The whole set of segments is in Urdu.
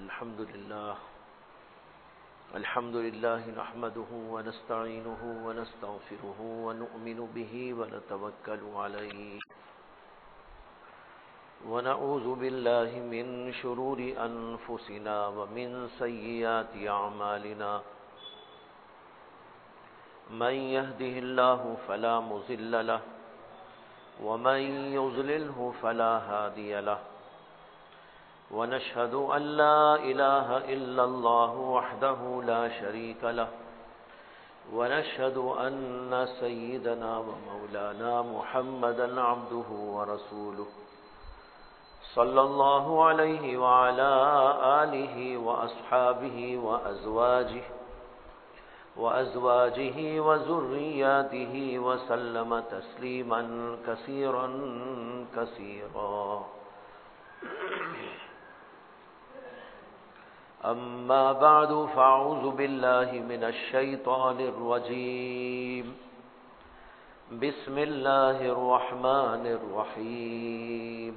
الحمد لله نحمده ونستعينه ونستغفره ونؤمن به ونتوكل عليه ونعوذ بالله من شرور أنفسنا ومن سيئات أعمالنا من يهده الله فلا مضل له ومن يضلله فلا هادي له ونشهد أن لا إله إلا الله وحده لا شريك له ونشهد أن سيدنا ومولانا محمدا عبده ورسوله صلى الله عليه وعلى آله وأصحابه وأزواجه وذرياته وسلم تسليما كثيرا كثيرا. أما بعد فأعوذ بالله من الشيطان الرجيم. بسم الله الرحمن الرحيم.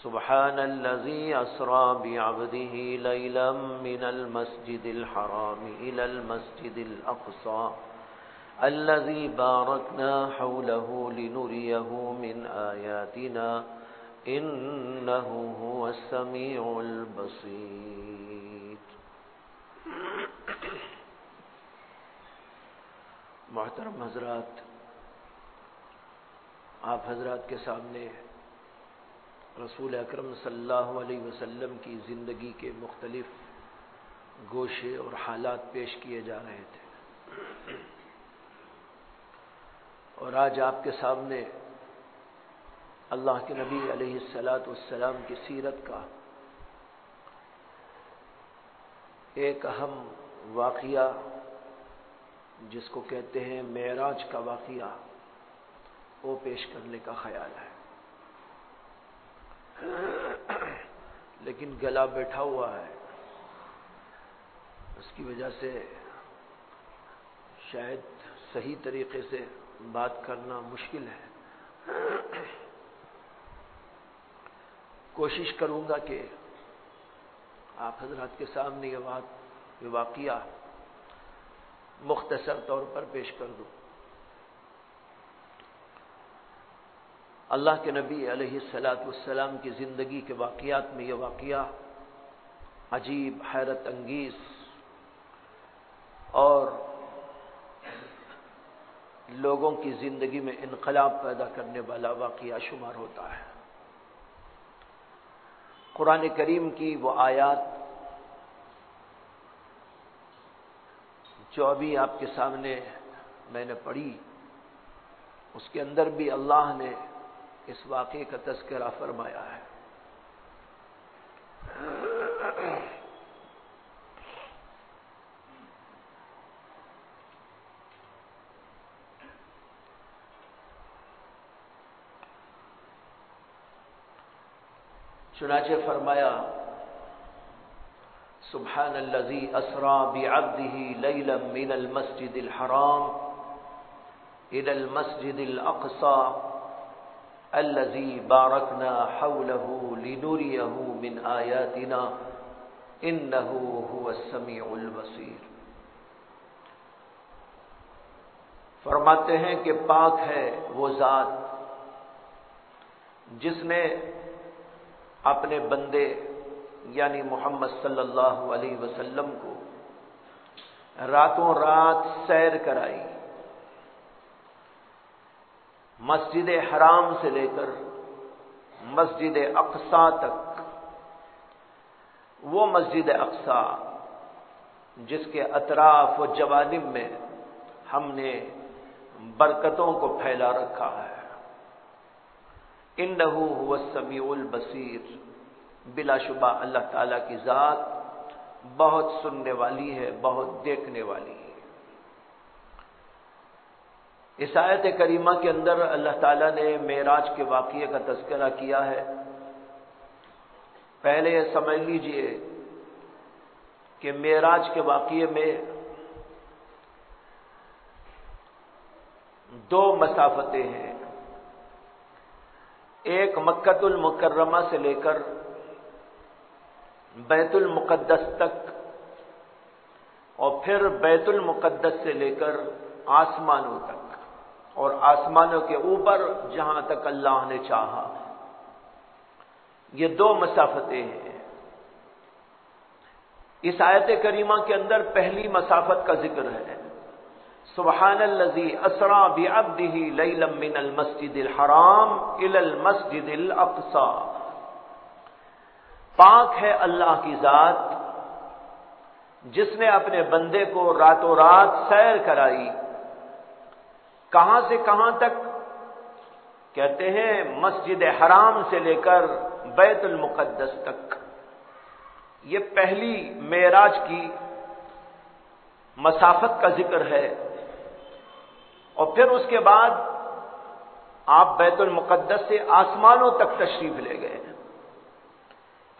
سبحان الذي أسرى بعبده ليلا من المسجد الحرام إلى المسجد الأقصى الذي باركنا حوله لنريه من آياتنا إنه هو السميع البصير. محترم حضرات، آپ حضرات کے سامنے رسول اکرم صلی اللہ علیہ وسلم کی زندگی کے مختلف گوشے اور حالات پیش کیے جا رہے تھے، اور آج آپ کے سامنے اللہ کے نبی علیہ السلام کی سیرت کا ایک اہم واقعہ، جس کو کہتے ہیں معراج کا واقعہ، وہ پیش کرنے کا خیال ہے. لیکن گلا بیٹھا ہوا ہے، اس کی وجہ سے شاید صحیح طریقے سے بات کرنا مشکل ہے. کوشش کروں گا کہ آپ حضرات کے سامنے یہ واقعہ مختصر طور پر پیش کر دوں. اللہ کے نبی علیہ السلام کی زندگی کے واقعات میں یہ واقعہ عجیب، حیرت انگیز اور لوگوں کی زندگی میں انقلاب پیدا کرنے والا واقعہ شمار ہوتا ہے. قرآن کریم کی وہ آیات جو ابھی آپ کے سامنے میں نے پڑھی، اس کے اندر بھی اللہ نے اس واقعے کا تذکرہ فرمایا ہے. چنانچہ فرمایا: سبحان الذی اسری بعبدہ لیلا من المسجد الحرام الى المسجد الاقصى الذي باركنا حوله لنريه من آياتنا إنه هو السميع البصير. فرماتے ہیں کہ پاک ہے وہ ذات جس نے اپنے بندے یعنی محمد صلی اللہ علیہ وسلم کو راتوں رات سیر کرائی، مسجد حرام سے لے کر مسجد اقصیٰ تک. وہ مسجد اقصیٰ جس کے اطراف و جوانب میں ہم نے برکتوں کو پھیلا رکھا ہے. انہ هو السمیع البصیر، بلا شبہ اللہ تعالیٰ کی ذات بہت سننے والی ہے، بہت دیکھنے والی ہے. اس آیت کریمہ کے اندر اللہ تعالیٰ نے معراج کے واقعے کا تذکرہ کیا ہے. پہلے یہ سمجھ لیجئے کہ معراج کے واقعے میں دو مسافتیں ہیں. ایک مکۃ المکرمہ سے لے کر بیت المقدس تک اور پھر بیت المقدس سے لے کر آسمانوں تک اور آسمانوں کے اوپر جہاں تک اللہ نے چاہا، یہ دو مسافتیں ہیں۔ اس آیت کریمہ کے اندر پہلی مسافت کا ذکر ہے، سبحان الذی اسری بعبدہ لیلا من المسجد الحرام الی المسجد الاقصی، پاک ہے اللہ کی ذات جس نے اپنے بندے کو راتوں رات سیر کرائی، کہاں سے کہاں تک؟ کہتے ہیں مسجد حرام سے لے کر بیت المقدس تک۔ یہ پہلی معراج کی مسافت کا ذکر ہے، اور پھر اس کے بعد آپ بیت المقدس سے آسمانوں تک تشریف لے گئے،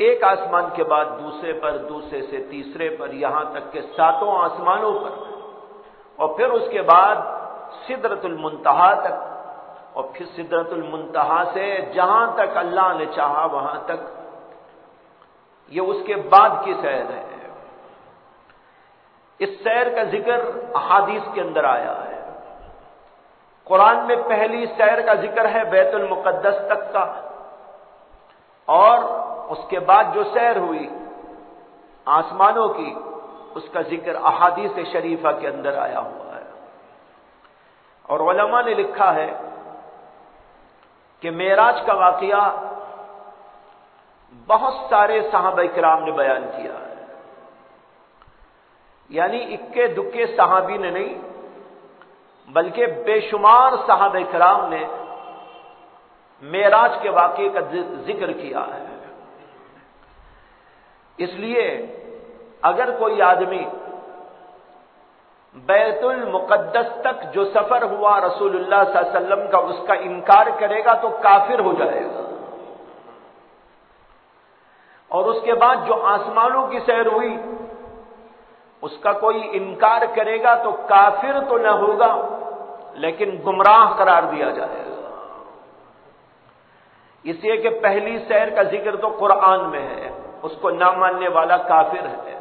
ایک آسمان کے بعد دوسرے پر، دوسرے سے تیسرے پر، یہاں تک کہ 7 آسمانوں پر، اور پھر اس کے بعد سدرۃ المنتہا تک، اور پھر سدرۃ المنتہا سے جہاں تک اللہ نے چاہا وہاں تک۔ یہ اس کے بعد کی سیر ہے۔ اس سیر کا ذکر احادیث کے اندر آیا ہے۔ قرآن میں پہلی سیر کا ذکر ہے بیت المقدس تک کا، اور اس کے بعد جو سیر ہوئی آسمانوں کی، اس کا ذکر احادیث شریفہ کے اندر آیا ہوا ہے۔ اور علماء نے لکھا ہے کہ معراج کا واقعہ بہت سارے صحابہ کرام نے بیان کیا ہے، یعنی اکے دکے صحابی نے نہیں بلکہ بے شمار صحابہ کرام نے معراج کے واقعے کا ذکر کیا ہے۔ اس لیے اگر کوئی آدمی بیت المقدس تک جو سفر ہوا رسول اللہ صلی اللہ علیہ وسلم کا، اس کا انکار کرے گا تو کافر ہو جائے گا، اور اس کے بعد جو آسمانوں کی سیر ہوئی اس کا کوئی انکار کرے گا تو کافر تو نہ ہوگا لیکن گمراہ قرار دیا جائے گا، اس لیے کہ پہلی سیر کا ذکر تو قرآن میں ہے، اس کو نہ ماننے والا کافر ہے،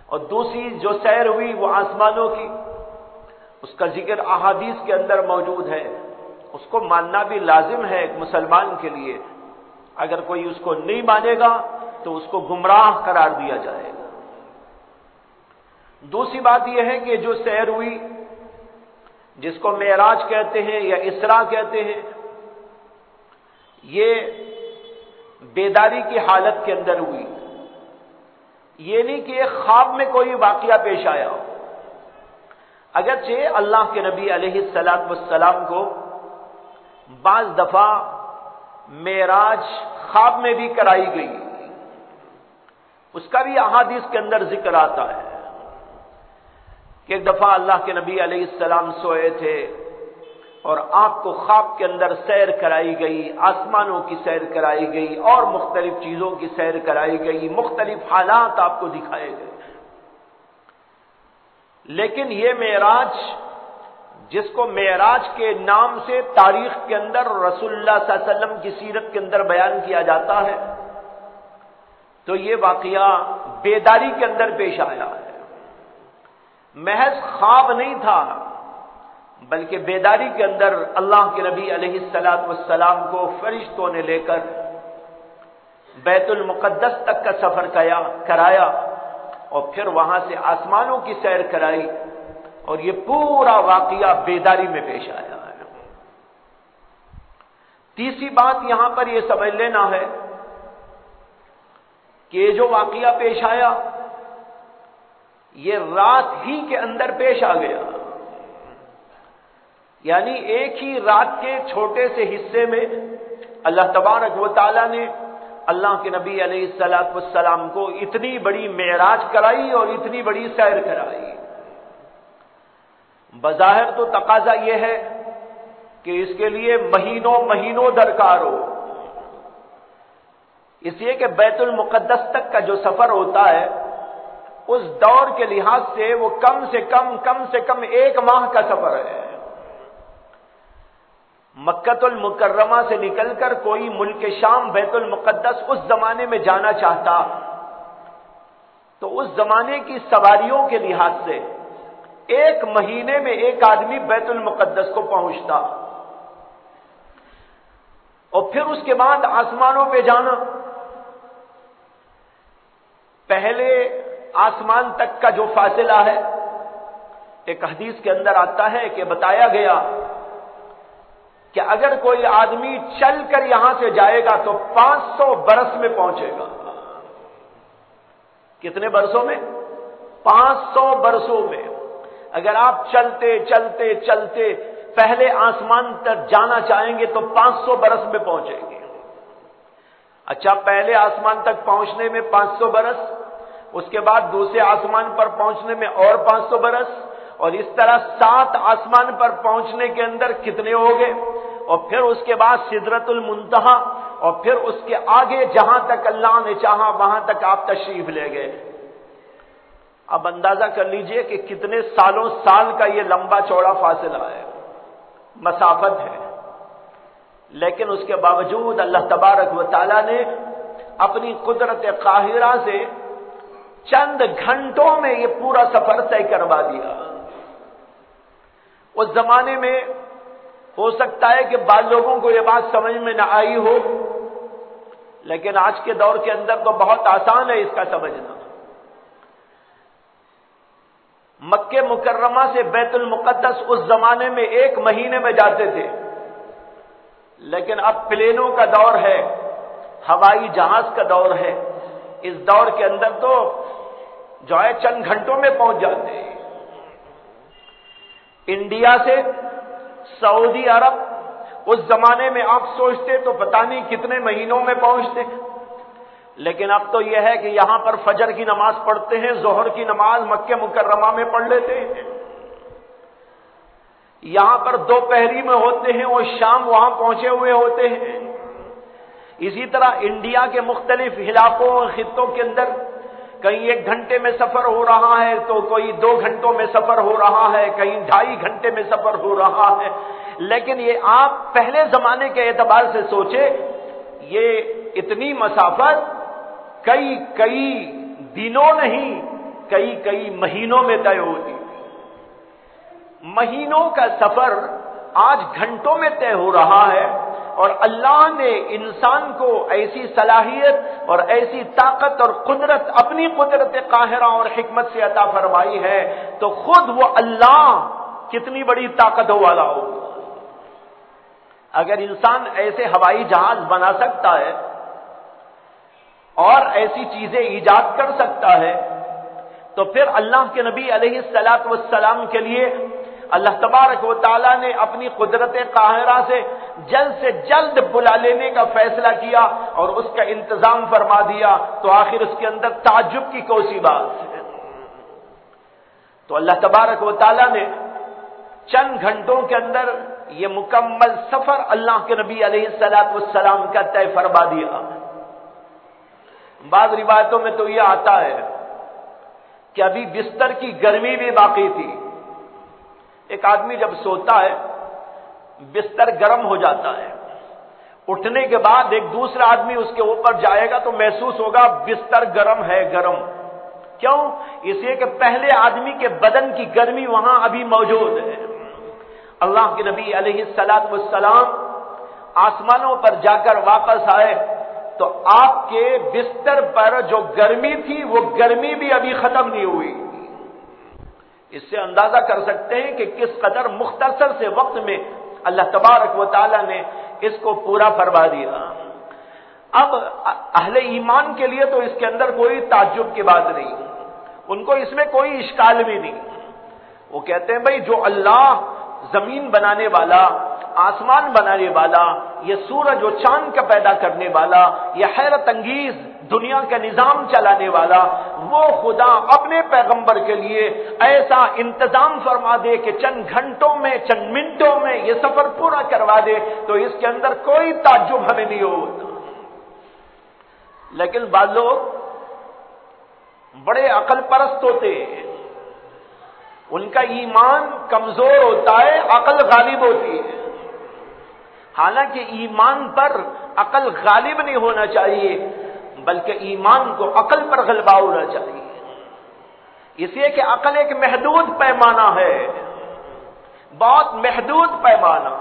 اور دوسری جو سیر ہوئی وہ آسمانوں کی، اس کا ذکر احادیث کے اندر موجود ہے، اس کو ماننا بھی لازم ہے ایک مسلمان کے لیے، اگر کوئی اس کو نہیں مانے گا تو اس کو گمراہ قرار دیا جائے گا۔ دوسری بات یہ ہے کہ جو سیر ہوئی جس کو معراج کہتے ہیں یا اسراء کہتے ہیں، یہ بیداری کی حالت کے اندر ہوئی، یہ نہیں کہ ایک خواب میں کوئی واقعہ پیش آیا ہو۔ اگرچہ اللہ کے نبی علیہ الصلوۃ والسلام کو بعض دفعہ معراج خواب میں بھی کرائی گئی، اس کا بھی احادیث کے اندر ذکر آتا ہے کہ ایک دفعہ اللہ کے نبی علیہ السلام سوئے تھے اور آپ کو خواب کے اندر سیر کرائی گئی، آسمانوں کی سیر کرائی گئی اور مختلف چیزوں کی سیر کرائی گئی، مختلف حالات آپ کو دکھائے گئے۔ لیکن یہ معراج جس کو معراج کے نام سے تاریخ کے اندر رسول اللہ صلی اللہ علیہ وسلم کی سیرت کے اندر بیان کیا جاتا ہے، تو یہ واقعہ بیداری کے اندر پیش آیا ہے، محض خواب نہیں تھا بلکہ بیداری کے اندر اللہ کے نبی علیہ الصلوۃ والسلام کو فرشتوں نے لے کر بیت المقدس تک کا سفر کرایا اور پھر وہاں سے آسمانوں کی سیر کرائی، اور یہ پورا واقعہ بیداری میں پیش آیا ہے۔ تیسری بات یہاں پر یہ سمجھ لینا ہے کہ یہ جو واقعہ پیش آیا یہ رات ہی کے اندر پیش آ گیا، یعنی ایک ہی رات کے چھوٹے سے حصے میں اللہ تبارک و تعالی نے اللہ کے نبی علیہ الصلوۃ والسلام کو اتنی بڑی معراج کرائی اور اتنی بڑی سیر کرائی۔ بظاہر تو تقاضا یہ ہے کہ اس کے لیے مہینوں مہینوں درکار ہو، اس لیے کہ بیت المقدس تک کا جو سفر ہوتا ہے اس دور کے لحاظ سے وہ کم سے کم 1 ماہ کا سفر ہے۔ مکہ المکرمہ سے نکل کر کوئی ملک شام بیت المقدس اس زمانے میں جانا چاہتا تو اس زمانے کی سواریوں کے لحاظ سے 1 مہینے میں ایک آدمی بیت المقدس کو پہنچتا، اور پھر اس کے بعد آسمانوں پہ جانا. پہلے آسمان تک کا جو فاصلہ ہے، ایک حدیث کے اندر آتا ہے کہ بتایا گیا کہ اگر کوئی آدمی چل کر یہاں سے جائے گا تو 500 برس میں پہنچے گا. کتنے برسوں میں؟ 500 برسوں میں. اگر آپ چلتے چلتے چلتے پہلے آسمان تک جانا چاہیں گے تو 500 برس میں پہنچیں گے. اچھا، پہلے آسمان تک پہنچنے میں 500 برس، اس کے بعد دوسرے آسمان پر پہنچنے میں اور 500 برس، اور اس طرح 7 آسمان پر پہنچنے کے اندر کتنے ہو گئے؟ اور پھر اس کے بعد سدرۃ المنتہا، اور پھر اس کے آگے جہاں تک اللہ نے چاہا وہاں تک آپ تشریف لے گئے. اب اندازہ کر لیجئے کہ کتنے سالوں سال کا یہ لمبا چوڑا فاصلہ ہے، مسافت ہے. لیکن اس کے باوجود اللہ تبارک و تعالی نے اپنی قدرت قاہرہ سے چند گھنٹوں میں یہ پورا سفر طے کروا دیا. اس زمانے میں ہو سکتا ہے کہ بعض لوگوں کو یہ بات سمجھ میں نہ آئی ہو، لیکن آج کے دور کے اندر تو بہت آسان ہے اس کا سمجھنا. مکہ مکرمہ سے بیت المقدس اس زمانے میں 1 مہینے میں جاتے تھے، لیکن اب پلینوں کا دور ہے، ہوائی جہاز کا دور ہے. اس دور کے اندر تو جو ہے چند گھنٹوں میں پہنچ جاتے ہیں. انڈیا سے سعودی عرب اس زمانے میں آپ سوچتے تو پتہ نہیں کتنے مہینوں میں پہنچتے، لیکن اب تو یہ ہے کہ یہاں پر فجر کی نماز پڑھتے ہیں، ظہر کی نماز مکہ مکرمہ میں پڑھ لیتے ہیں، یہاں پر دوپہری میں ہوتے ہیں اور شام وہاں پہنچے ہوئے ہوتے ہیں. اسی طرح انڈیا کے مختلف علاقوں اور خطوں کے اندر کہیں 1 گھنٹے میں سفر ہو رہا ہے تو کوئی 2 گھنٹوں میں سفر ہو رہا ہے، کہیں 2.5 گھنٹے میں سفر ہو رہا ہے. لیکن یہ آپ پہلے زمانے کے اعتبار سے سوچے، یہ اتنی مسافت کئی دنوں نہیں، کئی مہینوں میں طے ہوتی. مہینوں کا سفر آج گھنٹوں میں طے ہو رہا ہے، اور اللہ نے انسان کو ایسی صلاحیت اور ایسی طاقت اور قدرت اپنی قدرت قاہرہ اور حکمت سے عطا فرمائی ہے، تو خود وہ اللہ کتنی بڑی طاقت والا ہو. اگر انسان ایسے ہوائی جہاز بنا سکتا ہے اور ایسی چیزیں ایجاد کر سکتا ہے، تو پھر اللہ کے نبی علیہ الصلوۃ والسلام کے لیے اللہ تبارک و تعالیٰ نے اپنی قدرت قاہرہ سے جلد بلا لینے کا فیصلہ کیا اور اس کا انتظام فرما دیا، تو آخر اس کے اندر تعجب کی کوئی بات ہے. تو اللہ تبارک و تعالیٰ نے چند گھنٹوں کے اندر یہ مکمل سفر اللہ کے نبی علیہ الصلوۃ والسلام کا طے فرما دیا. بعض روایتوں میں تو یہ آتا ہے کہ ابھی بستر کی گرمی بھی باقی تھی. ایک آدمی جب سوتا ہے بستر گرم ہو جاتا ہے، اٹھنے کے بعد ایک دوسرا آدمی اس کے اوپر جائے گا تو محسوس ہوگا بستر گرم ہے. گرم کیوں؟ اس لیے کہ پہلے آدمی کے بدن کی گرمی وہاں ابھی موجود ہے. اللہ کے نبی علیہ الصلوۃ والسلام آسمانوں پر جا کر واپس آئے تو آپ کے بستر پر جو گرمی تھی وہ گرمی بھی ابھی ختم نہیں ہوئی. اس سے اندازہ کر سکتے ہیں کہ کس قدر مختصر سے وقت میں اللہ تبارک و تعالی نے اس کو پورا فرما دیا. اب اہل ایمان کے لیے تو اس کے اندر کوئی تعجب کی بات نہیں، ان کو اس میں کوئی اشکال بھی نہیں. وہ کہتے ہیں بھائی جو اللہ زمین بنانے والا، آسمان بنانے والا، یہ سورج و چاند کا پیدا کرنے والا، یہ حیرت انگیز دنیا کا نظام چلانے والا، وہ خدا اپنے پیغمبر کے لیے ایسا انتظام فرما دے کہ چند گھنٹوں میں، چند منٹوں میں یہ سفر پورا کروا دے، تو اس کے اندر کوئی تعجب ہمیں نہیں ہوتا. لیکن بعض لوگ بڑے عقل پرست ہوتے ہیں، ان کا ایمان کمزور ہوتا ہے، عقل غالب ہوتی ہے. حالانکہ ایمان پر عقل غالب نہیں ہونا چاہیے، بلکہ ایمان کو عقل پر غلبہ ہونا چاہیے. اس لیے کہ عقل ایک محدود پیمانہ ہے، بہت محدود پیمانہ،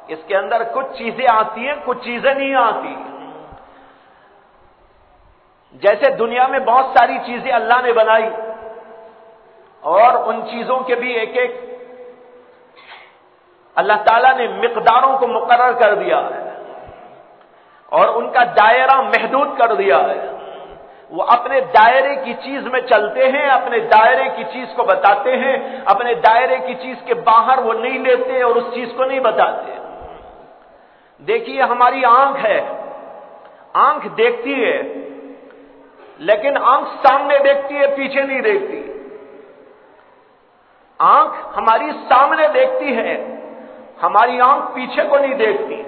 اس کے اندر کچھ چیزیں آتی ہیں، کچھ چیزیں نہیں آتی۔ جیسے دنیا میں بہت ساری چیزیں اللہ نے بنائی اور ان چیزوں کے بھی ایک ایک اللہ تعالیٰ نے مقداروں کو مقرر کر دیا ہے اور ان کا دائرہ محدود کر دیا ہے۔ وہ اپنے دائرے کی چیز میں چلتے ہیں، اپنے دائرے کی چیز کو بتاتے ہیں، اپنے دائرے کی چیز کے باہر وہ نہیں لیتے اور اس چیز کو نہیں بتاتے۔ دیکھیے ہماری آنکھ ہے، آنکھ دیکھتی ہے لیکن آنکھ سامنے دیکھتی ہے، پیچھے نہیں دیکھتی۔ آنکھ ہماری سامنے دیکھتی ہے، ہماری آنکھ پیچھے کو نہیں دیکھتی۔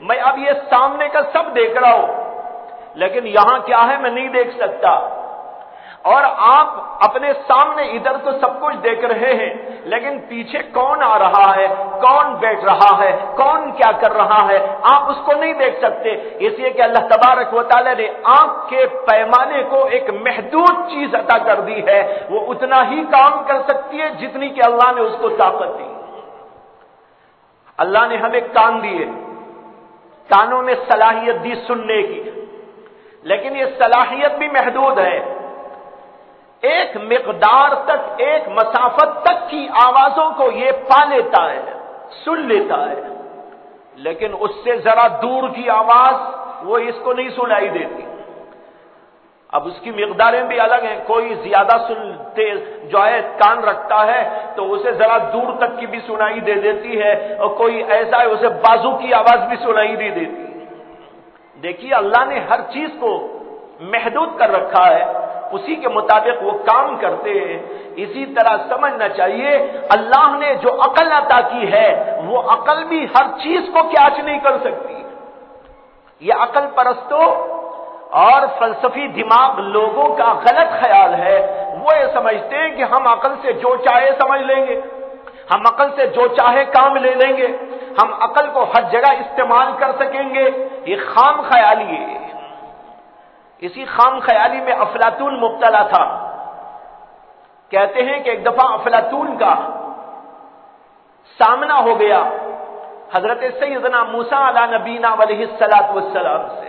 میں اب یہ سامنے کا سب دیکھ رہا ہوں لیکن یہاں کیا ہے میں نہیں دیکھ سکتا، اور آپ اپنے سامنے ادھر تو سب کچھ دیکھ رہے ہیں لیکن پیچھے کون آ رہا ہے، کون بیٹھ رہا ہے، کون کیا کر رہا ہے، آپ اس کو نہیں دیکھ سکتے۔ اس لیے کہ اللہ تبارک و تعالی نے آنکھ کے پیمانے کو ایک محدود چیز عطا کر دی ہے، وہ اتنا ہی کام کر سکتی ہے جتنی کہ اللہ نے اس کو طاقت دی۔ اللہ نے ہمیں کان دیے، کانوں میں صلاحیت دی سننے کی، لیکن یہ صلاحیت بھی محدود ہے، ایک مقدار تک، ایک مسافت تک کی آوازوں کو یہ پا لیتا ہے، سن لیتا ہے، لیکن اس سے ذرا دور کی آواز وہ اس کو نہیں سنائی دیتی۔ اب اس کی مقداریں بھی الگ ہیں، کوئی زیادہ سنتے جو ہے کان رکھتا ہے تو اسے ذرا دور تک کی بھی سنائی دے دیتی ہے، اور کوئی ایسا ہے اسے بازو کی آواز بھی سنائی نہیں دیتی۔ دیکھیے اللہ نے ہر چیز کو محدود کر رکھا ہے، اسی کے مطابق وہ کام کرتے ہیں۔ اسی طرح سمجھنا چاہیے اللہ نے جو عقل عطا کی ہے وہ عقل بھی ہر چیز کو کیچ نہیں کر سکتی۔ یہ عقل پرستوں اور فلسفی دماغ لوگوں کا غلط خیال ہے، وہ یہ سمجھتے ہیں کہ ہم عقل سے جو چاہے سمجھ لیں گے، ہم عقل سے جو چاہے کام لے لیں گے، ہم عقل کو ہر جگہ استعمال کر سکیں گے۔ یہ خام خیالی ہے۔ اسی خام خیالی میں افلاطون مبتلا تھا۔ کہتے ہیں کہ ایک دفعہ افلاطون کا سامنا ہو گیا حضرت سیدنا موسیٰ علیہ نبینا علیہ السلام سے۔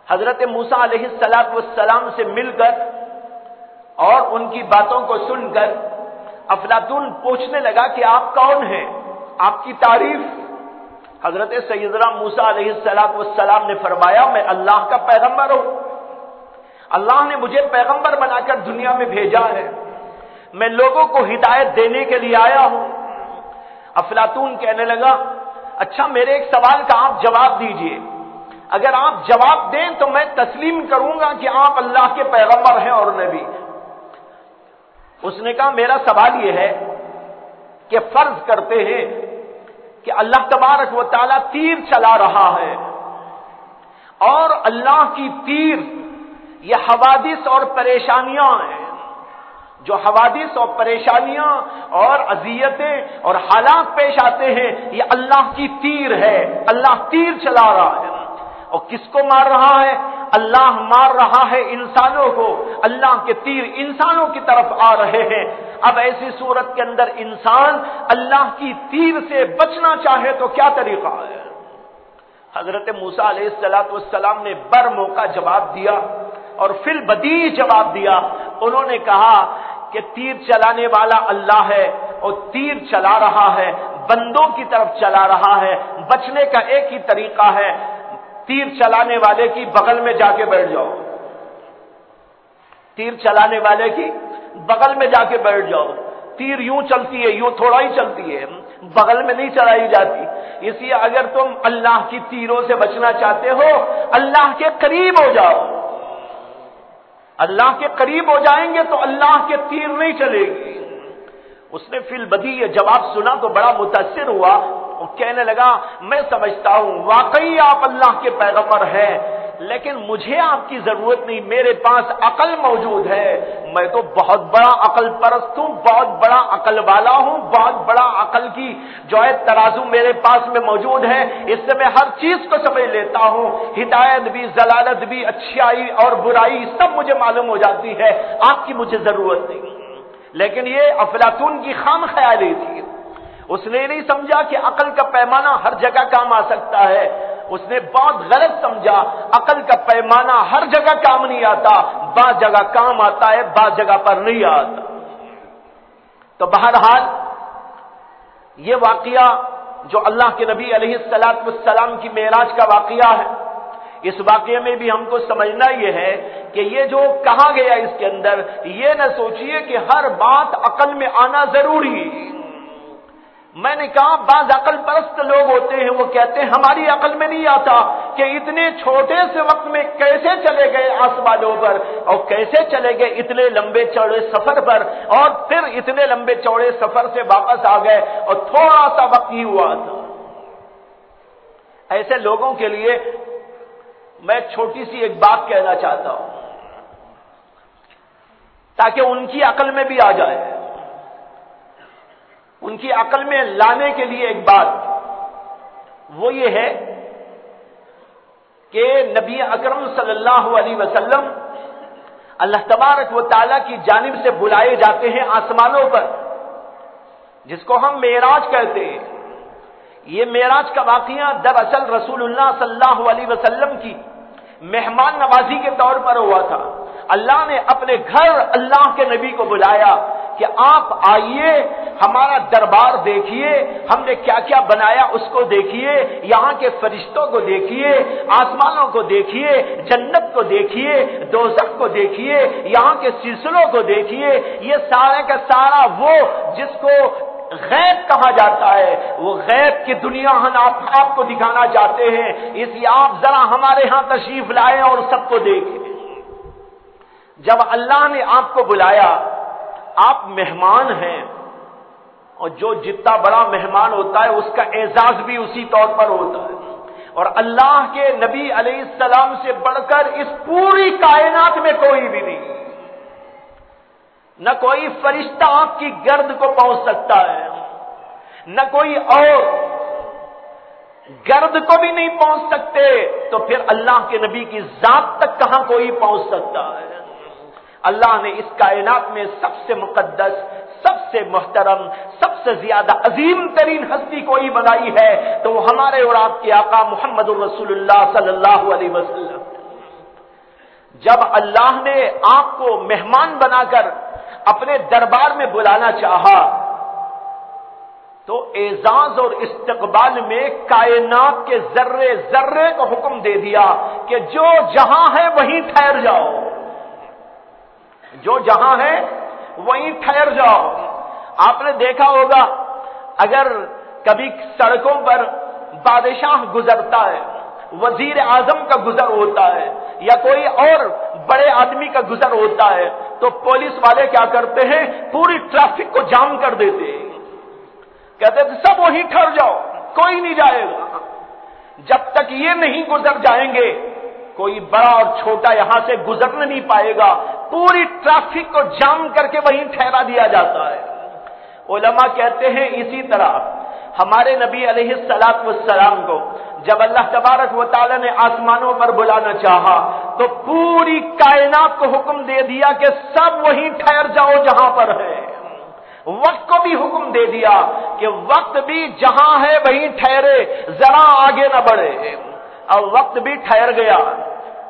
حضرت موسیٰ علیہ السلام سے مل کر اور ان کی باتوں کو سن کر افلاطون پوچھنے لگا کہ آپ کون ہیں، آپ کی تعریف۔ حضرت سیدنا موسیٰ علیہ السلام نے فرمایا میں اللہ کا پیغمبر ہوں، اللہ نے مجھے پیغمبر بنا کر دنیا میں بھیجا ہے، میں لوگوں کو ہدایت دینے کے لیے آیا ہوں۔ افلاطون کہنے لگا اچھا میرے ایک سوال کا آپ جواب دیجئے، اگر آپ جواب دیں تو میں تسلیم کروں گا کہ آپ اللہ کے پیغمبر ہیں اور نبی۔ اس نے کہا میرا سوال یہ ہے کہ فرض کرتے ہیں کہ اللہ تبارک و تعالیٰ تیر چلا رہا ہے اور اللہ کی تیر یہ حوادث اور پریشانیاں ہیں، جو حوادث اور پریشانیاں اور اذیتیں اور حالات پیش آتے ہیں یہ اللہ کی تیر ہے، اللہ تیر چلا رہا ہے۔ اور کس کو مار رہا ہے؟ اللہ مار رہا ہے انسانوں کو، اللہ کے تیر انسانوں کی طرف آ رہے ہیں۔ اب ایسی صورت کے اندر انسان اللہ کی تیر سے بچنا چاہے تو کیا طریقہ ہے؟ حضرت موسیٰ علیہ السلام نے بر موقع جواب دیا اور فی البدیع جواب دیا۔ انہوں نے کہا کہ تیر چلانے والا اللہ ہے اور تیر چلا رہا ہے، بندوں کی طرف چلا رہا ہے، بچنے کا ایک ہی طریقہ ہے، تیر چلانے والے کی بغل میں جا کے بیٹھ جاؤ، تیر چلانے والے کی بغل میں جا کے بیٹھ جاؤ۔ تیر یوں چلتی ہے، یوں تھوڑا ہی چلتی ہے، بغل میں نہیں چلائی جاتی۔ اس لیے اگر تم اللہ کی تیروں سے بچنا چاہتے ہو اللہ کے قریب ہو جاؤ، اللہ کے قریب ہو جائیں گے تو اللہ کے تیر نہیں چلے گی۔ اس نے فی البدیع یہ جواب سنا تو بڑا متاثر ہوا اور کہنے لگا میں سمجھتا ہوں واقعی آپ اللہ کے پیغمبر ہیں، لیکن مجھے آپ کی ضرورت نہیں، میرے پاس عقل موجود ہے، میں تو بہت بڑا عقل پرست ہوں، بہت بڑا عقل والا ہوں، بہت بڑا عقل کی جو ہے ترازو میرے پاس میں موجود ہے، اس سے میں ہر چیز کو سمجھ لیتا ہوں، ہدایت بھی، ضلالت بھی، اچھائی اور برائی سب مجھے معلوم ہو جاتی ہے، آپ کی مجھے ضرورت نہیں۔ لیکن یہ افلاطون کی خام خیالی تھی. اس نے نہیں سمجھا کہ عقل کا پیمانہ ہر جگہ کام آ سکتا ہے. اس نے بہت غلط سمجھا. عقل کا پیمانہ ہر جگہ کام نہیں آتا، بعض جگہ کام آتا ہے، بعض جگہ پر نہیں آتا. تو بہرحال یہ واقعہ جو اللہ کے نبی علیہ السلام کی معراج کا واقعہ ہے، اس واقعے میں بھی ہم کو سمجھنا یہ ہے کہ یہ جو کہا گیا اس کے اندر، یہ نہ سوچئے کہ ہر بات عقل میں آنا ضروری. میں نے کہا بعض عقل پرست لوگ ہوتے ہیں، وہ کہتے ہیں ہماری عقل میں نہیں آتا کہ اتنے چھوٹے سے وقت میں کیسے چلے گئے آسمانوں پر، اور کیسے چلے گئے اتنے لمبے چوڑے سفر پر، اور پھر اتنے لمبے چوڑے سفر سے واپس آ گئے اور تھوڑا سا وقت ہی ہوا تھا. ایسے لوگوں کے لیے میں چھوٹی سی ایک بات کہنا چاہتا ہوں تاکہ ان کی عقل میں بھی آ جائے. ان کی عقل میں لانے کے لیے ایک بات وہ یہ ہے کہ نبی اکرم صلی اللہ علیہ وسلم اللہ تبارک و تعالی کی جانب سے بلائے جاتے ہیں آسمانوں پر، جس کو ہم معراج کہتے ہیں. یہ معراج کا واقعہ دراصل رسول اللہ صلی اللہ علیہ وسلم کی مہمان نوازی کے طور پر ہوا تھا. اللہ نے اپنے گھر اللہ کے نبی کو بلایا کہ آپ آئیے، ہمارا دربار دیکھیے، ہم نے کیا کیا بنایا اس کو دیکھیے، یہاں کے فرشتوں کو دیکھیے، آسمانوں کو دیکھیے، جنت کو دیکھیے، دوزخ کو دیکھیے، یہاں کے سلسلوں کو دیکھیے. یہ سارے کا سارا وہ جس کو غیب کہا جاتا ہے، وہ غیب کی دنیا ہم آپ کو دکھانا چاہتے ہیں. اس لیے آپ ذرا ہمارے ہاں تشریف لائیں اور سب کو دیکھیں. جب اللہ نے آپ کو بلایا، آپ مہمان ہیں، اور جو جتنا بڑا مہمان ہوتا ہے اس کا اعزاز بھی اسی طور پر ہوتا ہے. اور اللہ کے نبی علیہ السلام سے بڑھ کر اس پوری کائنات میں کوئی بھی نہیں. نہ کوئی فرشتہ آپ کی گرد کو پہنچ سکتا ہے، نہ کوئی اور گرد کو بھی نہیں پہنچ سکتے، تو پھر اللہ کے نبی کی ذات تک کہاں کوئی پہنچ سکتا ہے. اللہ نے اس کائنات میں سب سے مقدس، سب سے محترم، سب سے زیادہ عظیم ترین ہستی کوئی بنائی ہے تو وہ ہمارے اور آپ کے آقا محمد الرسول اللہ صلی اللہ علیہ وسلم. جب اللہ نے آپ کو مہمان بنا کر اپنے دربار میں بلانا چاہا تو اعزاز اور استقبال میں کائنات کے ذرے ذرے کو حکم دے دیا کہ جو جہاں ہے وہیں ٹھہر جاؤ، جو جہاں ہے وہیں ٹھہر جاؤ. آپ نے دیکھا ہوگا اگر کبھی سڑکوں پر بادشاہ گزرتا ہے، وزیر اعظم کا گزر ہوتا ہے، یا کوئی اور بڑے آدمی کا گزر ہوتا ہے، تو پولیس والے کیا کرتے ہیں؟ پوری ٹریفک کو جام کر دیتے ہیں. کہتے ہیں سب وہیں ٹھہر جاؤ، کوئی نہیں جائے گا. جب تک یہ نہیں گزر جائیں گے کوئی بڑا اور چھوٹا یہاں سے گزر نہیں پائے گا. پوری ٹریفک کو جام کر کے وہیں ٹھہرا دیا جاتا ہے. علماء کہتے ہیں اسی طرح ہمارے نبی علیہ السلام کو جب اللہ تبارک و تعالی نے آسمانوں پر بلانا چاہا تو پوری کائنات کو حکم دے دیا کہ سب وہیں ٹھہر جاؤ جہاں پر ہے. وقت کو بھی حکم دے دیا کہ وقت بھی جہاں ہے وہیں ٹھہرے، ذرا آگے نہ بڑھے. اب وقت بھی ٹھہر گیا.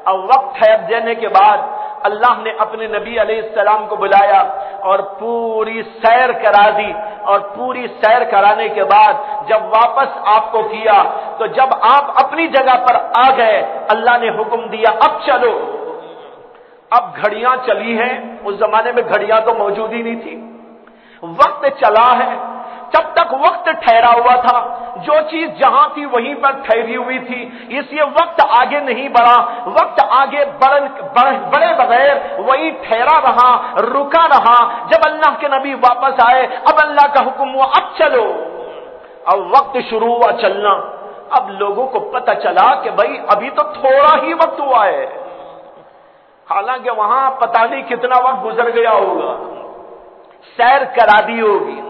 اب وقت ٹھہر دینے کے بعد اللہ نے اپنے نبی علیہ السلام کو بلایا اور پوری سیر کرا دی. اور پوری سیر کرانے کے بعد جب واپس آپ کو کیا تو جب آپ اپنی جگہ پر آ گئے اللہ نے حکم دیا اب چلو. اب گھڑیاں چلی ہیں، اس زمانے میں گھڑیاں تو موجود ہی نہیں تھی. وقت چلا ہے. جب تک وقت ٹھہرا ہوا تھا جو چیز جہاں تھی وہیں پر ٹھہری ہوئی تھی، اس لیے وقت آگے نہیں بڑھا. وقت آگے بڑھے بغیر وہیں ٹھہرا رہا، رکا رہا. جب اللہ کے نبی واپس آئے اب اللہ کا حکم ہوا اب چلو. اب وقت شروع ہوا چلنا. اب لوگوں کو پتہ چلا کہ بھائی ابھی تو تھوڑا ہی وقت ہوا ہے، حالانکہ وہاں پتہ نہیں کتنا وقت گزر گیا ہوگا، سیر کرا دی ہوگی.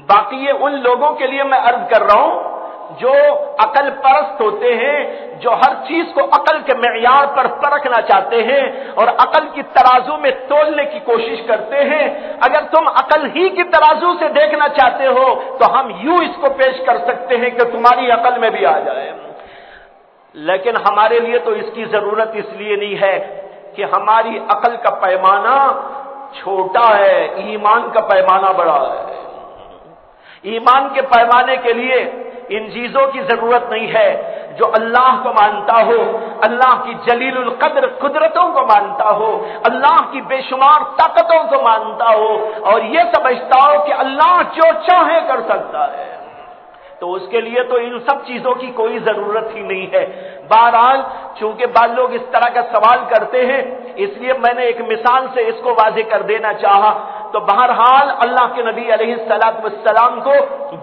باقی یہ ان لوگوں کے لیے میں عرض کر رہا ہوں جو عقل پرست ہوتے ہیں، جو ہر چیز کو عقل کے معیار پر پرکھنا چاہتے ہیں اور عقل کی ترازو میں تولنے کی کوشش کرتے ہیں، اگر تم عقل ہی کی ترازو سے دیکھنا چاہتے ہو تو ہم یوں اس کو پیش کر سکتے ہیں کہ تمہاری عقل میں بھی آ جائے، لیکن ہمارے لیے تو اس کی ضرورت اس لیے نہیں ہے کہ ہماری عقل کا پیمانہ چھوٹا ہے، ایمان کا پیمانہ بڑا ہے۔ ایمان کے پیمانے کے لیے ان چیزوں کی ضرورت نہیں ہے۔ جو اللہ کو مانتا ہو، اللہ کی جلیل القدر قدرتوں کو مانتا ہو، اللہ کی بے شمار طاقتوں کو مانتا ہو اور یہ سمجھتا ہو کہ اللہ جو چاہے کر سکتا ہے، تو اس کے لیے تو ان سب چیزوں کی کوئی ضرورت ہی نہیں ہے۔ بہرحال چونکہ بعض لوگ اس طرح کا سوال کرتے ہیں، اس لیے میں نے ایک مثال سے اس کو واضح کر دینا چاہا۔ تو بہرحال اللہ کے نبی علیہ السلام کو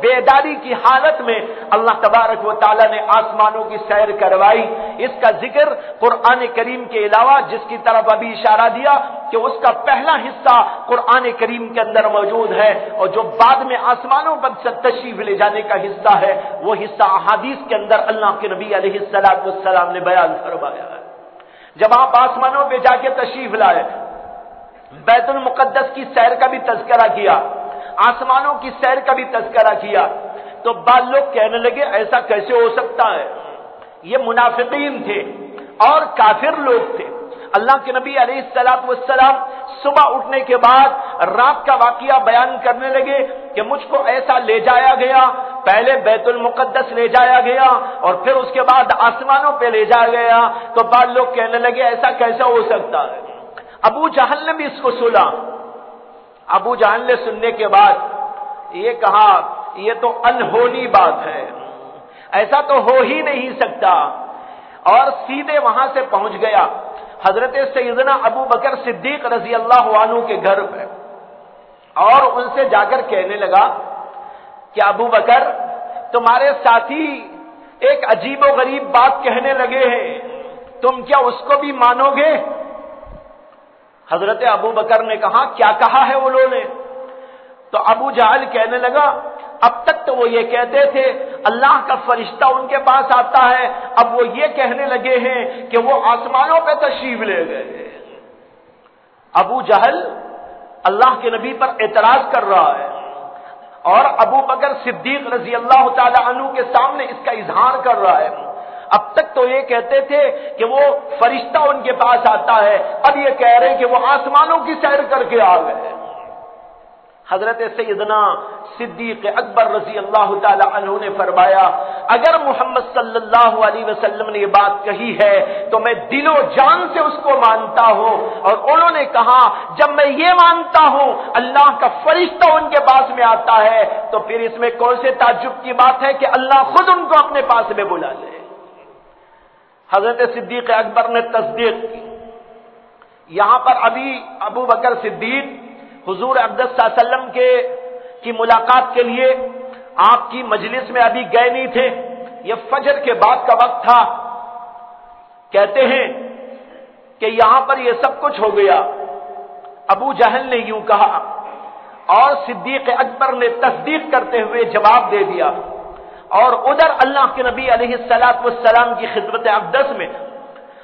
بیداری کی حالت میں اللہ تبارک و تعالی نے آسمانوں کی سیر کروائی۔ اس کا ذکر قرآن کریم کے علاوہ، جس کی طرف ابھی اشارہ دیا کہ اس کا پہلا حصہ قرآن کریم کے اندر موجود ہے، اور جو بعد میں آسمانوں پر تشریف لے جانے کا حصہ ہے وہ حصہ احادیث کے اندر اللہ کے نبی علیہ السلام نے بیان فرمایا ہے۔ جب آپ آسمانوں پہ جا کے تشریف لائے، بیت المقدس کی سیر کا بھی تذکرہ کیا، آسمانوں کی سیر کا بھی تذکرہ کیا، تو بعض لوگ کہنے لگے ایسا کیسے ہو سکتا ہے؟ یہ منافقین تھے اور کافر لوگ تھے۔ اللہ کے نبی علیہ السلام صبح اٹھنے کے بعد رات کا واقعہ بیان کرنے لگے کہ مجھ کو ایسا لے جایا گیا، پہلے بیت المقدس لے جایا گیا اور پھر اس کے بعد آسمانوں پہ لے جایا گیا، تو بعض لوگ کہنے لگے ایسا کیسا ہو سکتا ہے؟ ابو جہل نے بھی اس کو سنا۔ ابو جہل نے سننے کے بعد یہ کہا یہ تو انہونی بات ہے، ایسا تو ہو ہی نہیں سکتا، اور سیدھے وہاں سے پہنچ گیا حضرت سیدنا ابو بکر صدیق رضی اللہ عنہ کے گھر پہ، اور ان سے جا کر کہنے لگا کہ ابو بکر تمہارے ساتھی ایک عجیب و غریب بات کہنے لگے ہیں، تم کیا اس کو بھی مانو گے؟ حضرت ابو بکر نے کہا کیا کہا ہے انہوں نے؟ تو ابو جہل کہنے لگا اب تک تو وہ یہ کہتے تھے اللہ کا فرشتہ ان کے پاس آتا ہے، اب وہ یہ کہنے لگے ہیں کہ وہ آسمانوں پہ تشریف لے گئے۔ ابو جہل اللہ کے نبی پر اعتراض کر رہا ہے اور ابو بکر صدیق رضی اللہ تعالی عنہ کے سامنے اس کا اظہار کر رہا ہے۔ اب تک تو یہ کہتے تھے کہ وہ فرشتہ ان کے پاس آتا ہے، اب یہ کہہ رہے ہیں کہ وہ آسمانوں کی سیر کر کے آ گئے۔ حضرت سیدنا صدیق اکبر رضی اللہ تعالی عنہ نے فرمایا اگر محمد صلی اللہ علیہ وسلم نے یہ بات کہی ہے تو میں دل و جان سے اس کو مانتا ہوں، اور انہوں نے کہا جب میں یہ مانتا ہوں اللہ کا فرشتہ ان کے پاس میں آتا ہے تو پھر اس میں کون سے تعجب کی بات ہے کہ اللہ خود ان کو اپنے پاس میں بلا لے۔ حضرت صدیق اکبر نے تصدیق کی۔ یہاں پر ابھی ابو بکر صدیق حضور اقدس صلی اللہ علیہ وسلم کی ملاقات کے لیے آپ کی مجلس میں ابھی گئے نہیں تھے، یہ فجر کے بعد کا وقت تھا۔ کہتے ہیں کہ یہاں پر یہ سب کچھ ہو گیا، ابو جہل نے یوں کہا اور صدیق اکبر نے تصدیق کرتے ہوئے جواب دے دیا، اور ادھر اللہ کے نبی علیہ السلام کی خدمت اقدس میں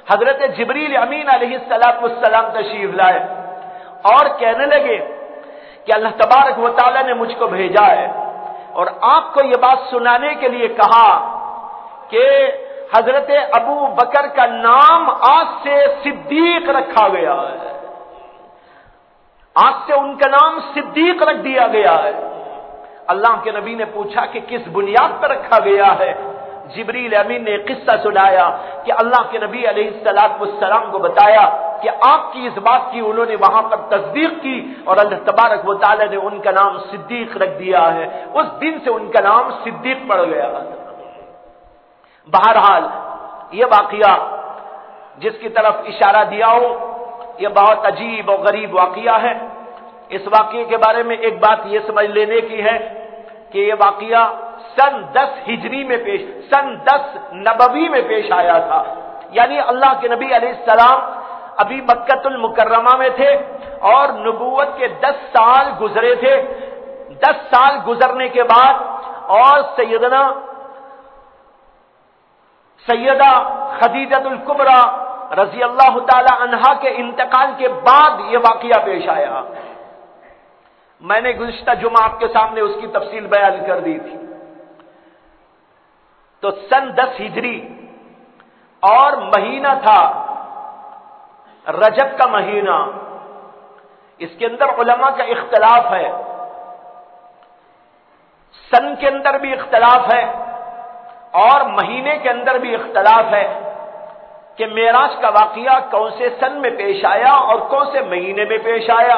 حضرت جبریل امین علیہ السلام تشریف لائے اور کہنے لگے کہ اللہ تبارک و تعالی نے مجھ کو بھیجا ہے اور آپ کو یہ بات سنانے کے لیے کہا کہ حضرت ابو بکر کا نام آج سے صدیق رکھا گیا ہے، آج سے ان کا نام صدیق رکھ دیا گیا ہے۔ اللہ کے نبی نے پوچھا کہ کس بنیاد پر رکھا گیا ہے؟ جبریل امین نے قصہ سنایا کہ اللہ کے نبی علیہ السلام کو بتایا کہ آپ کی اس بات کی انہوں نے وہاں پر تصدیق کی اور اللہ تبارک و تعالی نے ان کا نام صدیق رکھ دیا ہے، اس دن سے ان کا نام صدیق پڑ گیا۔ بہرحال یہ واقعہ جس کی طرف اشارہ دیا ہو یہ بہت عجیب اور غریب واقعہ ہے۔ اس واقعے کے بارے میں ایک بات یہ سمجھ لینے کی ہے کہ یہ واقعہ سن 10 ہجری میں سن 10 نبوی میں پیش آیا تھا، یعنی اللہ کے نبی علیہ السلام ابھی مکۃ المکرمہ میں تھے اور نبوت کے 10 سال گزرے تھے۔ 10 سال گزرنے کے بعد اور سیدنا سیدہ خدیجہ الکبریٰ رضی اللہ تعالی عنہا کے انتقال کے بعد یہ واقعہ پیش آیا. میں نے گزشتہ جمعہ آپ کے سامنے اس کی تفصیل بیان کر دی تھی. تو سن 10 ہجری اور مہینہ تھا رجب کا مہینہ. اس کے اندر علماء کا اختلاف ہے، سن کے اندر بھی اختلاف ہے اور مہینے کے اندر بھی اختلاف ہے کہ معراج کا واقعہ کون سے سن میں پیش آیا اور کون سے مہینے میں پیش آیا.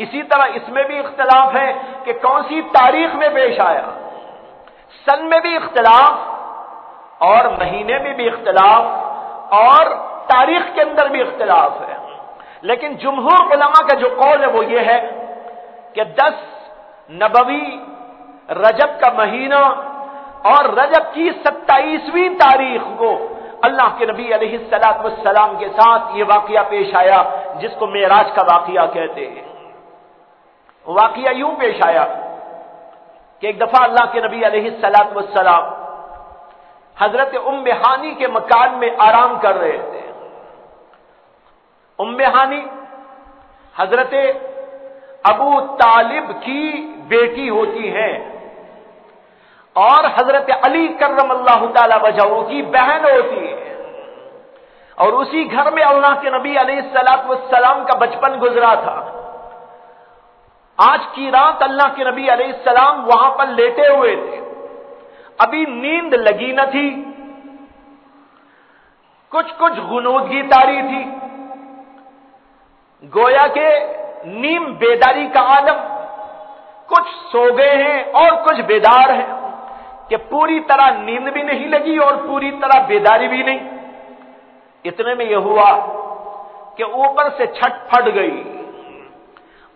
اسی طرح اس میں بھی اختلاف ہے کہ کون سی تاریخ میں پیش آیا. سن میں بھی اختلاف اور مہینے میں بھی اختلاف اور تاریخ کے اندر بھی اختلاف ہے. لیکن جمہور علماء کا جو قول ہے وہ یہ ہے کہ 10 نبوی رجب کا مہینہ اور رجب کی 27ویں تاریخ کو اللہ کے نبی علیہ الصلوۃ والسلام کے ساتھ یہ واقعہ پیش آیا جس کو معراج کا واقعہ کہتے ہیں. واقعہ یوں پیش آیا کہ ایک دفعہ اللہ کے نبی علیہ الصلوۃ والسلام حضرت ام ہانی کے مکان میں آرام کر رہے تھے. ام ہانی حضرت ابو طالب کی بیٹی ہوتی ہیں اور حضرت علی کرم اللہ تعالی وجہہ کی بہن ہوتی ہے. اور اسی گھر میں اللہ کے نبی علیہ الصلوۃ والسلام کا بچپن گزرا تھا. آج کی رات اللہ کے نبی علیہ السلام وہاں پر لیٹے ہوئے تھے. ابھی نیند لگی نہ تھی، کچھ غنودگی طاری تھی، گویا کہ نیم بیداری کا عالم. کچھ سو گئے ہیں اور کچھ بیدار ہیں کہ پوری طرح نیند بھی نہیں لگی اور پوری طرح بیداری بھی نہیں. اتنے میں یہ ہوا کہ اوپر سے چھت پھٹ گئی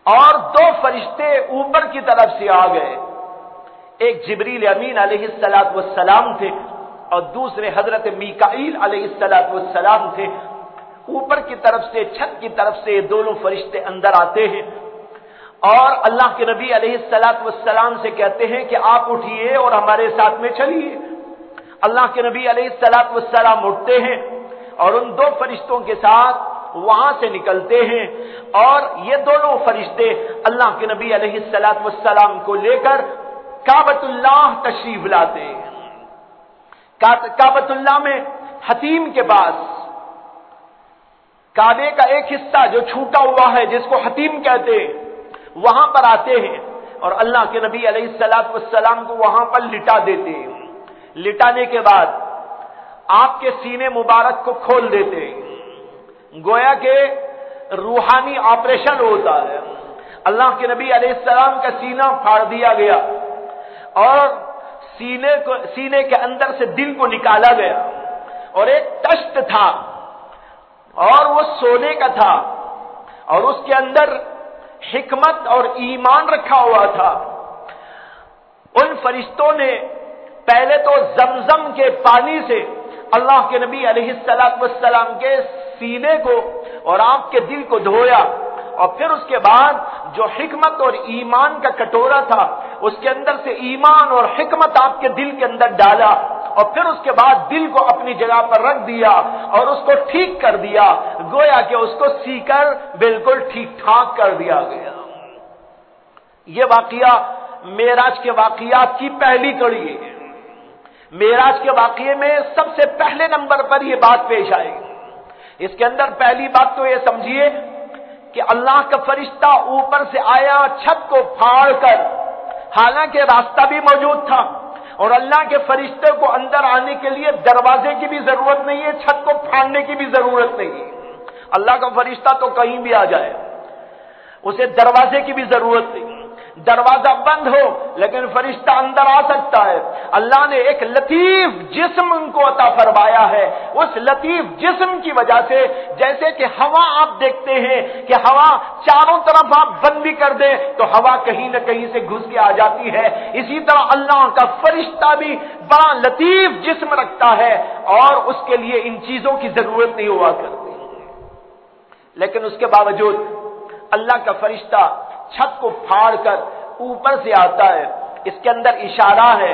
اور 2 فرشتے اوپر کی طرف سے آ گئے. ایک جبریل امین علیہ الصلوۃ والسلام تھے اور دوسرے حضرت میکائیل علیہ الصلوۃ والسلام تھے. اوپر کی طرف سے چھت کی طرف سے دونوں فرشتے اندر آتے ہیں اور اللہ کے نبی علیہ الصلوۃ والسلام سے کہتے ہیں کہ آپ اٹھیے اور ہمارے ساتھ میں چلیے. اللہ کے نبی علیہ الصلوۃ والسلام اٹھتے ہیں اور ان 2 فرشتوں کے ساتھ وہاں سے نکلتے ہیں اور یہ دونوں فرشتے اللہ کے نبی علیہ الصلوۃ والسلام کو لے کر کعبۃ اللہ تشریف لاتے ہیں. کعبۃ اللہ میں حتیم کے پاس کعبے کا ایک حصہ جو چھوٹا ہوا ہے جس کو حتیم کہتے ہیں وہاں پر آتے ہیں اور اللہ کے نبی علیہ الصلوۃ والسلام کو وہاں پر لٹا دیتے ہیں. لٹانے کے بعد آپ کے سینے مبارک کو کھول دیتے ہیں، گویا کہ روحانی آپریشن ہوتا ہے. اللہ کے نبی علیہ السلام کا سینہ پھاڑ دیا گیا اور سینے کے اندر سے دل کو نکالا گیا اور ایک تشت تھا اور وہ سونے کا تھا اور اس کے اندر حکمت اور ایمان رکھا ہوا تھا. ان فرشتوں نے پہلے تو زمزم کے پانی سے اللہ کے نبی علیہ الصلوۃ والسلام کے سینے کو اور آپ کے دل کو دھویا اور پھر اس کے بعد جو حکمت اور ایمان کا کٹورا تھا اس کے اندر سے ایمان اور حکمت آپ کے دل کے اندر ڈالا اور پھر اس کے بعد دل کو اپنی جگہ پر رکھ دیا اور اس کو ٹھیک کر دیا، گویا کہ اس کو سی کر بالکل ٹھیک ٹھاک کر دیا گیا. یہ واقعہ معراج کے واقعات کی پہلی کڑی ہے. معراج کے واقعے میں سب سے پہلے نمبر پر یہ بات پیش آئے گی. اس کے اندر پہلی بات تو یہ سمجھیے کہ اللہ کا فرشتہ اوپر سے آیا چھت کو پھاڑ کر، حالانکہ راستہ بھی موجود تھا اور اللہ کے فرشتے کو اندر آنے کے لیے دروازے کی بھی ضرورت نہیں ہے، چھت کو پھاڑنے کی بھی ضرورت نہیں ہے. اللہ کا فرشتہ تو کہیں بھی آ جائے، اسے دروازے کی بھی ضرورت نہیں. دروازہ بند ہو لیکن فرشتہ اندر آ سکتا ہے. اللہ نے ایک لطیف جسم ان کو عطا فرمایا ہے. اس لطیف جسم کی وجہ سے جیسے کہ ہوا آپ دیکھتے ہیں کہ ہوا چاروں طرف آپ بند بھی کر دیں تو ہوا کہیں نہ کہیں سے گھس کے آ جاتی ہے، اسی طرح اللہ کا فرشتہ بھی بڑا لطیف جسم رکھتا ہے اور اس کے لیے ان چیزوں کی ضرورت نہیں ہوا کرتی. لیکن اس کے باوجود اللہ کا فرشتہ چھت کو پھاڑ کر اوپر سے آتا ہے. اس کے اندر اشارہ ہے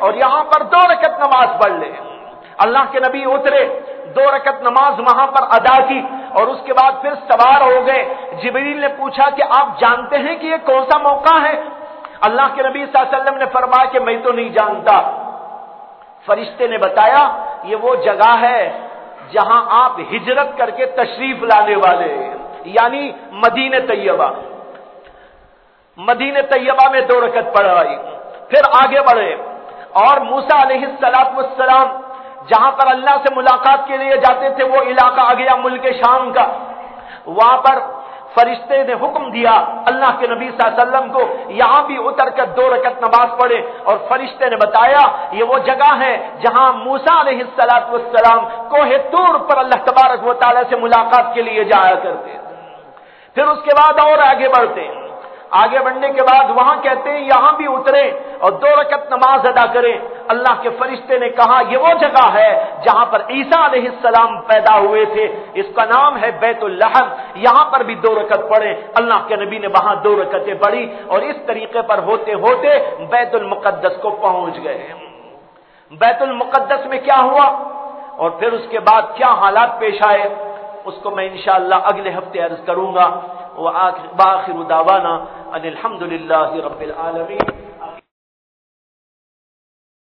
اور یہاں پر 2 رکعت نماز پڑھ لے۔ اللہ کے نبی اترے، 2 رکعت نماز وہاں پر ادا کی اور اس کے بعد پھر سوار ہو گئے۔ جبریل نے پوچھا کہ آپ جانتے ہیں کہ یہ کون سا موقع ہے؟ اللہ کے نبی صلی اللہ علیہ وسلم نے فرمایا کہ میں تو نہیں جانتا۔ فرشتے نے بتایا یہ وہ جگہ ہے جہاں آپ ہجرت کر کے تشریف لانے والے، یعنی مدینہ طیبہ۔ مدینہ طیبہ میں 2 رکعت پڑھائی، پھر آگے بڑھے اور موسیٰ علیہ السلام جہاں پر اللہ سے ملاقات کے لیے جاتے تھے وہ علاقہ آ گیا ملک شام کا۔ وہاں پر فرشتے نے حکم دیا اللہ کے نبی صلی اللہ علیہ وسلم کو یہاں بھی اتر کر 2 رکعت نماز پڑھے، اور فرشتے نے بتایا یہ وہ جگہ ہے جہاں موسیٰ علیہ السلام کوہ طور پر اللہ تبارک و تعالی سے ملاقات کے لیے جایا کرتے۔ پھر اس کے بعد اور آگے بڑھتے، آگے بڑھنے کے بعد وہاں کہتے ہیں یہاں بھی اترے اور 2 رکعت نماز ادا کریں۔ اللہ کے فرشتے نے کہا یہ وہ جگہ ہے جہاں پر عیسیٰ علیہ السلام پیدا ہوئے تھے، اس کا نام ہے بیت اللحم، یہاں پر بھی 2 رکعت پڑھیں۔ اللہ کے نبی نے وہاں 2 رکعتیں پڑھی اور اس طریقے پر ہوتے ہوتے بیت المقدس کو پہنچ گئے۔ بیت المقدس میں کیا ہوا اور پھر اس کے بعد کیا حالات پیش آئے اس کو میں انشاءاللہ اگلے ہفتے عرض کروں گا۔ وآخر دعوانا ان الحمد للہ رب العالمین۔